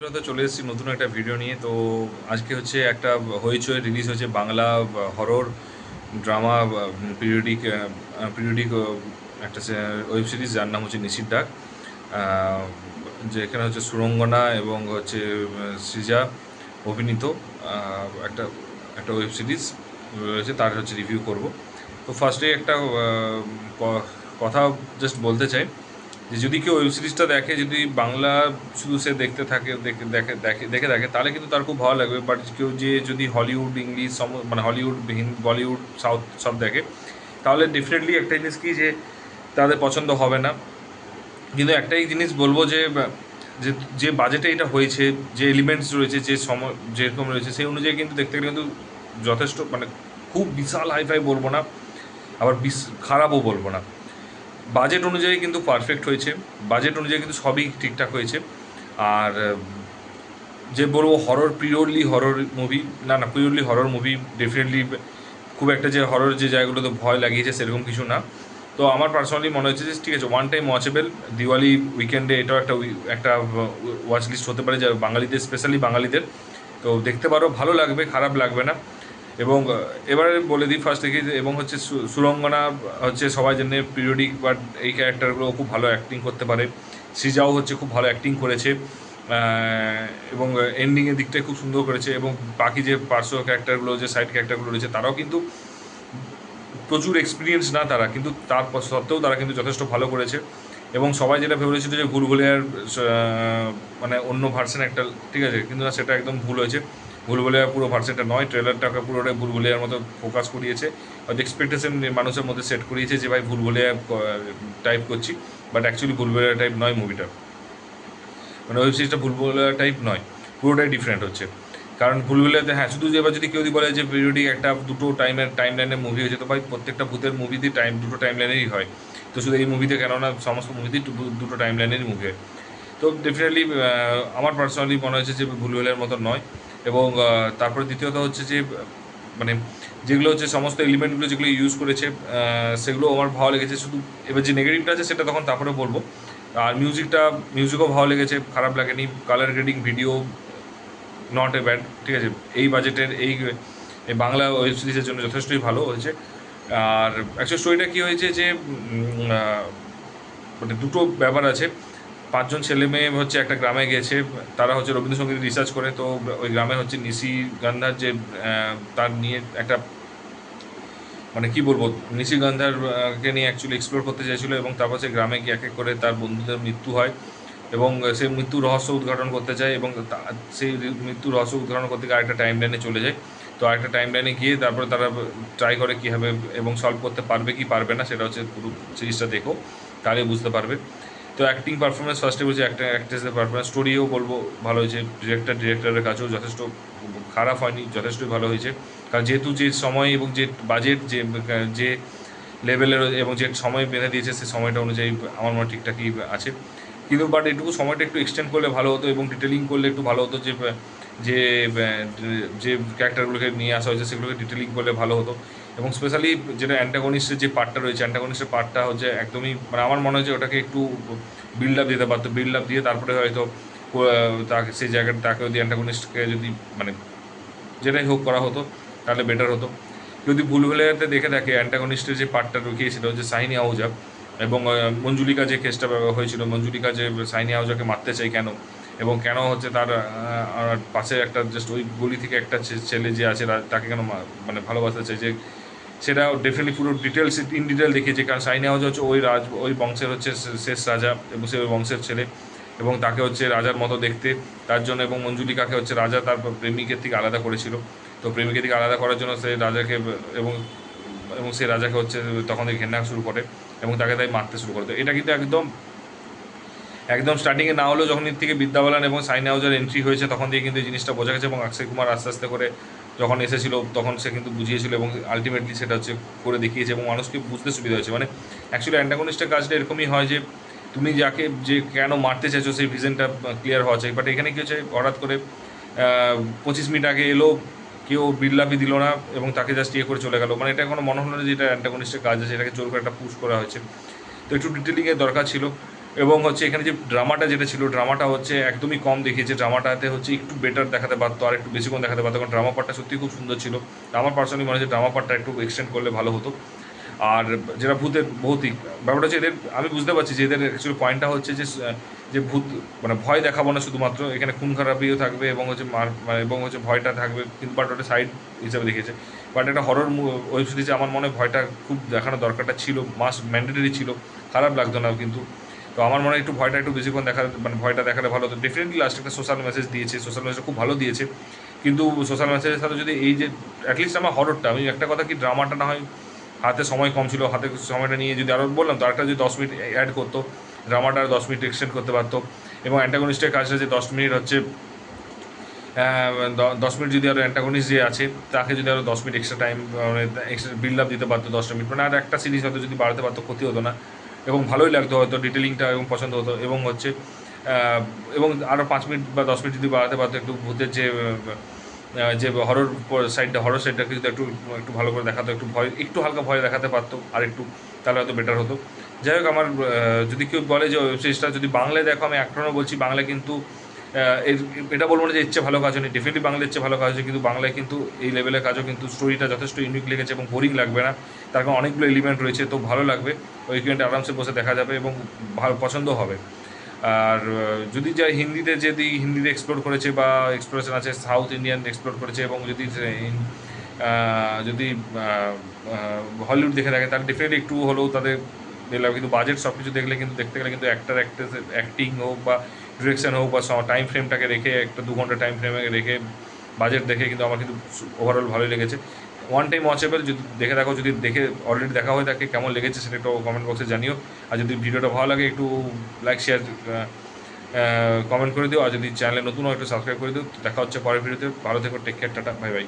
তো চলে এসেছি নতুন একটা ভিডিও নিয়ে। তো আজকে হচ্ছে একটা হইচই রিলিজ হয়েছে Bangla horror drama periodic periodic একটা ওয়েব সিরিজ যার নাম হচ্ছে নিশির ডাক। আহ, যে এখানে হচ্ছে সুরঙ্গনা এবং হচ্ছে সৃজা অভিনীত একটা একটা ওয়েব সিরিজ রয়েছে, তার হচ্ছে রিভিউ করব। তো ফার্স্টে একটা কথা জাস্ট বলতে চাই যে যদি কেউ ওয়েব সিরিজটা দেখে, যদি বাংলা শুধু সে দেখতে থাকে দেখে দেখে দেখে দেখে থাকে তাহলে কিন্তু তার খুব ভালো লাগবে। বাট কেউ যে যদি হলিউড ইংলিশ মানে হলিউড বলিউড সাউথ সব দেখে তাহলে ডেফিনেটলি একটা জিনিস কি যে তাদের পছন্দ হবে না। কিন্তু একটাই জিনিস বলবো যে যে যে বাজেটে এটা হয়েছে, যে এলিমেন্টস রয়েছে, যে সময় যেরকম রয়েছে সেই অনুযায়ী কিন্তু দেখতে গেলে কিন্তু যথেষ্ট, মানে খুব বিশাল হাইফাই বলবো না, আবার খারাপও বলবো না। বাজেট অনুযায়ী কিন্তু পারফেক্ট হয়েছে, বাজেট অনুযায়ী কিন্তু সবই ঠিকঠাক হয়েছে। আর যে বলবো হরর, পিওরলি হরর মুভি না, না পিওরলি হরর মুভি ডেফিনেটলি খুব একটা যে হরর যে জায়গাগুলোতে ভয় লাগিয়েছে সেরকম কিছু না। তো আমার পার্সোনালি মনে হচ্ছে যে ঠিক আছে, ওয়ান টাইম ওয়াচেবল। দিওয়ালি উইকেন্ডে এটাও একটা একটা ওয়াচ লিস্ট হতে পারে, যা বাঙালিদের, স্পেশালি বাঙালিদের। তো দেখতে পারো, ভালো লাগবে, খারাপ লাগবে না। এবং এবারে বলে দিই ফার্স্ট থেকে এবং হচ্ছে সুরঙ্গনা হচ্ছে সবাই জানে পিরিয়ডিক, বাট এই ক্যারেক্টারগুলো খুব ভালো অ্যাক্টিং করতে পারে। সৃজাও হচ্ছে খুব ভালো অ্যাক্টিং করেছে এবং এন্ডিংয়ের দিকটাই খুব সুন্দর করেছে। এবং বাকি যে পার্শ্ব ক্যারেক্টারগুলো, যে সাইড ক্যারেক্টারগুলো রয়েছে তারাও কিন্তু প্রচুর এক্সপিরিয়েন্স না তারা, কিন্তু তার সত্ত্বেও তারা কিন্তু যথেষ্ট ভালো করেছে। এবং সবাই যেটা ভেবেছিল যে ভুলভুলাইয়ার মানে অন্য ভার্সন একটা, ঠিক আছে, কিন্তু না, সেটা একদম ভুল হয়েছে। ভুলভুলাইয়া পুরো ভার্সনটা নয়, ট্রেলারটাকে পুরোটাই ভুলভুলাইয়ার মতো ফোকাস করিয়েছে, হয়তো এক্সপেকটেশন মানুষের মধ্যে সেট করিয়েছে যে ভাই ভুলভুলাইয়া টাইপ করছি, বাট অ্যাকচুয়ালি ভুলভুলাইয়া টাইপ নয় মুভিটা, মানে ওয়েব সিরিজটা ভুলভুলাইয়া টাইপ নয়, পুরোটাই ডিফারেন্ট হচ্ছে। কারণ ভুলভুলাইয়াতে হ্যাঁ শুধু যে এবার যদি কেউ যদি বলে যে পিরিয়ডিক একটা দুটো টাইম লাইনের মুভি হয়েছে, তো ভাই প্রত্যেকটা ভূতের মুভিতেই দুটো টাইম লাইনেরই হয়। তো শুধু এই মুভিতে কেননা সমস্ত মুভিতেই দুটো টাইম লাইনেরই মুভি হয়। তো ডেফিনেটলি আমার পার্সোনালি মনে হয়েছে যে ভুলভুলাইয়ার মতো নয়। এবং তারপরে দ্বিতীয়ত হচ্ছে যে মানে যেগুলো হচ্ছে সমস্ত এলিমেন্টগুলো যেগুলো ইউজ করেছে সেগুলো আমার ভালো লেগেছে। শুধু এবার যে নেগেটিভটা আছে সেটা তখন তারপরে বলবো। আর মিউজিকও ভালো লেগেছে, খারাপ লাগেনি। Colour grading, video not a bad, ঠিক আছে। এই বাজেটের এই বাংলা ওয়েব সিরিজের জন্য যথেষ্টই ভালো হয়েছে। আর অ্যাকচুয়ালি স্টোরিটা কী হয়েছে যে মানে দুটো ব্যাপার আছে। পাঁচজন ছেলে মেয়ে হচ্ছে একটা গ্রামে গেছে, তারা হচ্ছে রবীন্দ্রসঙ্গীত রিসার্চ করে। তো ওই গ্রামে হচ্ছে নিশিগন্ধার যে তার নিয়ে একটা, মানে কি বলবো, নিশিগন্ধার কে নিয়ে অ্যাকচুয়ালি এক্সপ্লোর করতে চাইছিল। এবং তারপর সে গ্রামে গিয়ে এক এক করে তার বন্ধুদের মৃত্যু হয় এবং সে মৃত্যুর রহস্য উদ্ঘাটন করতে চায়। এবং সেই মৃত্যুর রহস্য উদ্ঘাটন করতে গিয়ে আরেকটা টাইম লাইনে চলে যায়। তো আরেকটা টাইম লাইনে গিয়ে তারপরে তারা ট্রাই করে কীভাবে এবং সলভ করতে পারবে কি পারবে না, সেটা হচ্ছে পুরো সিরিজটা দেখো, তাহলে বুঝতে পারবে। তো অ্যাক্টিং পারফরমেন্স ফার্স্টে বলছি, অ্যাক্ট্রেসের পারফরমেন্স, স্টোরিও বলবো ভালো হয়েছে। ডিরেক্টরের কাছেও যথেষ্ট খারাপ হয়নি, যথেষ্টই ভালো হয়েছে। কারণ যেহেতু যে সময় এবং যে বাজেট, যে লেভেলের এবং যে সময় বেঁধে দিয়েছে সেই সময়টা অনুযায়ী আমার মনে ঠিকঠাকই আছে। কিন্তু বাট এটুকু সময়টা একটু এক্সটেন্ড করলে ভালো হতো এবং ডিটেলিং করলে একটু ভালো হতো। যে যে যে ক্যারেক্টারগুলোকে নিয়ে আসা হয়েছে সেগুলোকে ডিটেলিং করলে ভালো হতো। এবং স্পেশালি যেটা অ্যান্টাগনিস্টের যে পার্টটা রয়েছে, অ্যান্টাগনিস্টের পার্টটা হচ্ছে একদমই, মানে আমার মনে হয় যে ওটাকে একটু বিল্ড আপ দিতে পারতো। বিল্ড আপ দিয়ে তারপরে হয়তো তাকে সেই জায়গাটা, তাকে যদি অ্যান্টাগনিস্টকে যদি মানে যেটাই হোক করা হতো তাহলে বেটার হতো। যদি ভুলভুলাইয়াতে দেখে থাকে অ্যান্টাগনিস্টের যে পার্টটা ঢুকিয়েছিল যে সাইনি আহুজা এবং মঞ্জুলিকা, যে কেসটা হয়েছিল, মঞ্জুলিকা যে সাইনি আহুজাকে মারতে চাই কেন, এবং কেন হচ্ছে তার পাশে একটা জাস্ট ওই গলি থেকে একটা ছেলে যে আছে তাকে কেন মানে ভালোবাসতে চাই, যে সেটা ডেফিনেটলি পুরো ডিটেলস ইন ডিটেল দেখিয়েছে। কারণ সাইনি আহুজা হচ্ছে ওই বংশের হচ্ছে শেষ রাজা এবং সে ওই বংশের ছেলে, এবং তাকে হচ্ছে রাজার মতো দেখতে, তার জন্য। এবং মঞ্জুলিকাকে হচ্ছে রাজা তার প্রেমিকের থেকে আলাদা করেছিল। তো প্রেমিকের থেকে আলাদা করার জন্য সে রাজাকে এবং এবং সে রাজাকে হচ্ছে তখন থেকে ঘেন্না শুরু করে এবং তাকে তাই মারতে শুরু করে। তো এটা কিন্তু একদম একদম স্টার্টিংয়ে না হলেও যখন এর থেকে বিদ্যা বালান এবং সাইনি আহুজার এন্ট্রি হয়েছে তখন থেকে কিন্তু এই জিনিসটা বোঝা গেছে। এবং অক্ষয় কুমার আস্তে আস্তে করে যখন এসেছিল তখন সে কিন্তু বুঝিয়েছিল এবং আলটিমেটলি সেটা হচ্ছে করে দেখিয়েছে এবং মানুষকে বুঝতে সুবিধা হয়েছে। মানে অ্যাকচুয়ালি অ্যান্টাগনিস্টের কাজটা এরকমই হয় যে তুমি যাকে যে কেন মারতে চাইছো সেই ভিজনটা ক্লিয়ার হওয়া চাই। বাট এখানে কী হচ্ছে, হঠাৎ করে 25 মিনিট আগে এলো, কেউ বিল্লাপি দিল না এবং তাকে জাস্ট ইয়ে করে চলে গেল। মানে এটা কোনো মনে হলো না যে এটা অ্যান্টাগনিস্টের কাজ আছে, এটাকে জোর করে একটা পুশ করা হয়েছে। তো একটু ডিটেলিংয়ের দরকার ছিল। এবং হচ্ছে এখানে যে ড্রামাটা যেটা ছিল, ড্রামাটা হচ্ছে একদমই কম দেখিয়েছে। ড্রামাটাতে হচ্ছে একটু বেটার দেখাতে পারতো, আর একটু বেশিক্ষণ দেখাতে পারতো, কারণ ড্রামা পার্টটা সত্যি খুব সুন্দর ছিল। আমার পার্সোনালি মনে হচ্ছে ড্রামা পার্টটা একটু এক্সটেন্ড করলে ভালো হতো। আর যেটা ভূতের ভৌতিক ব্যাপারটা হচ্ছে, এদের আমি বুঝতে পারছি যে এদের অ্যাকচুয়ালি পয়েন্টটা হচ্ছে যে ভূত মানে ভয় দেখাবো না শুধুমাত্র, এখানে খুন খারাপিও থাকবে এবং হচ্ছে এবং হচ্ছে ভয়টা থাকবে, কিন্তু বাট ওটা সাইড হিসাবে দেখেছে। বাট একটা হরর ওয়েব সিরিজে আমার মনে হয় ভয়টা খুব দেখানোর দরকারটা ছিল, মাস্ট ম্যান্ডেটরি ছিল, খারাপ লাগতো না কিন্তু। তো আমার মনে হয় একটু ভয়টা একটু বেশিক্ষণ মানে ভয়টা দেখালে ভালো হতো। ডেফিনেটলি লাস্ট একটা সোশ্যাল মেসেজ দিয়েছে, সোশ্যাল মেসেজ খুব ভালো দিয়েছে, কিন্তু সোশ্যাল মেসেজের সাথে যদি এই যে অ্যাটলিস্ট আমার হররটা, আমি একটা কথা কি, ড্রামাটা না হয় হাতে সময় কম ছিল, হাতে সময়টা নিয়ে যদি আরও বললাম তো আরেকটা যদি 10 মিনিট অ্যাড করতো, ড্রামাটা 10 মিনিট এক্সটেন্ড করতে পারতো, এবং অ্যান্টাগনিস্টের কাজটা যে 10 মিনিট হচ্ছে 10 মিনিট যদি আরও অ্যান্টাগনিস্ট যে আছে তাকে যদি আরও 10 মিনিট এক্সট্রা টাইম মানে এক্সট্রা বিল্ড আপ দিতে পারতো 10 মিনিট, মানে আর একটা সিরিজ হয়তো যদি বাড়াতে পারতো ক্ষতি হতো না, এবং ভালোই লাগতো হয়তো, ডিটেলিংটা এবং পছন্দ হতো। এবং হচ্ছে এবং আরও 5 মিনিট বা 10 মিনিট যদি বাড়াতে পারতো একটু ভূতের যে হরর সাইডটাকে যদি একটু একটু ভালো করে দেখাতো, একটু ভয়, একটু হালকা ভয় দেখাতে পারতো আর একটু, তাহলে হয়তো বেটার হতো। যাই হোক, আমার যদি কেউ বলে যে ওয়েব সিরিজটা যদি বাংলায় দেখো, আমি এখনও বলছি বাংলায় কিন্তু এটা বলবো না যে ইচ্ছে ভালো কাজ হয়নি, ডেফিনেটলি বাংলায় ইচ্ছে ভালো কাজ হয়েছে, কিন্তু বাংলায় কিন্তু এই লেভেলের কাজও কিন্তু স্টোরিটা যথেষ্ট ইউনিক লেগেছে এবং বোরিং লাগবে না, তার কারণ অনেকগুলো এলিমেন্ট রয়েছে, তো ভালো লাগবে, উইকেন্ডে আরামসে বসে দেখা যাবে এবং ভালো পছন্দ হবে। আর যদি যাই হিন্দিতে, যদি হিন্দিতে এক্সপ্লোর করেছে বা এক্সপ্লোরেশন আছে, সাউথ ইন্ডিয়ান এক্সপ্লোর করেছে, এবং যদি হলিউড দেখে থাকে, তাহলে ডেফিনেটলি একটু হলেও তাদের দেখলাম, কিন্তু বাজেট সব কিছু দেখলে কিন্তু দেখতে গেলে কিন্তু অ্যাক্ট্রেস অ্যাক্টিং হোক বা ডিরেকশন হোক বা টাইম ফ্রেমটাকে রেখে, একটা 2 ঘন্টা টাইম ফ্রেমে রেখে বাজেট দেখে কিন্তু আমার কিন্তু ওভারঅল ভালোই লেগেছে। ওয়ান টাইম ওয়াচেবল, যদি দেখে থাকো, যদি দেখে অলরেডি দেখা হয়ে থাকে, কেমন লেগেছে সেটা একটু কমেন্ট বক্সে জানিও। আর যদি ভিডিওটা ভালো লাগে একটু লাইক শেয়ার কমেন্ট করে দিও, আর যদি চ্যানেলে নতুন হয় একটু সাবস্ক্রাইব করে দিও। দেখা হচ্ছে পরের ভিডিওতে, ভালো থেকো, take care, tata, bye by.